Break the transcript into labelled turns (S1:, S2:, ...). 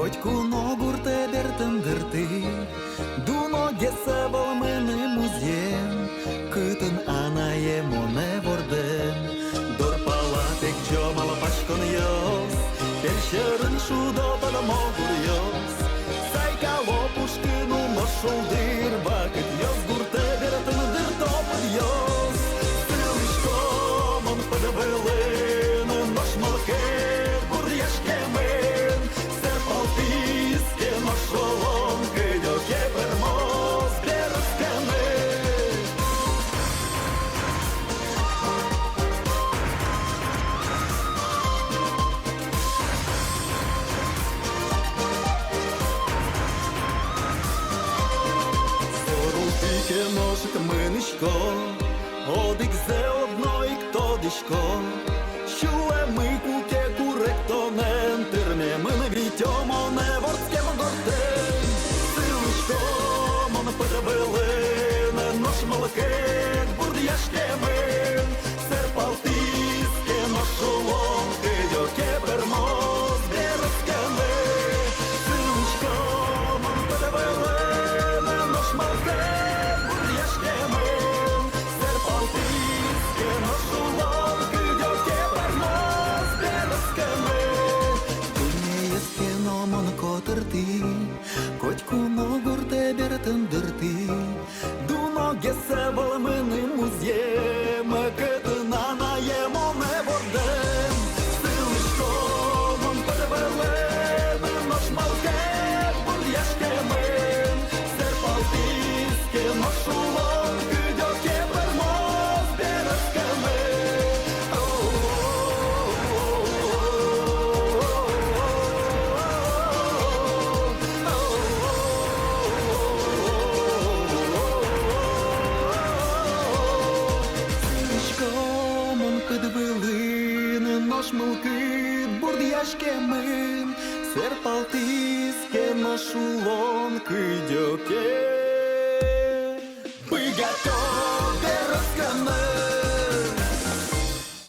S1: Котькуно гурте дертендерти, дуно гесе волмени музєм, китин анає моне вордем. Дорпалатик джомала пашкон йос, першерин шудо паламогур йос. Сайка лопушкину мошулдир, бакет йос гурте дертендер топот йос. Стрілишко мон подавилин, нож молокет бур'яшкемен. Серпалтиське ношолонки, дьоке пермоз березками. Зорултике ножик минишко, одик зе одноїк тодишко. Щуе ми куке куректонен, тирне мене вітьомо не вордське модортен. Силишко мон перебилин, нож молокет бурдяшкемен. Серпалтиське ношолонки, дьоке пермоз березками. Силишко мон перебилин, нож молокет бурдяшкемен. Серпалтиське ношолонки, дьоке пермоз березками. Дунієске номон котирти, котькуно гурте бертендерти. Дуно гесе волмени музєм, китина наємо не вордем. Силишко мон перебилин, нож молокет бур'яшкемен. Серпалтиське ношолонки, дьоке пермоз березками. Мон підвилин, нож милкит бурдяшкемен. Серпалтиське ношолонки, дьоке. Бигато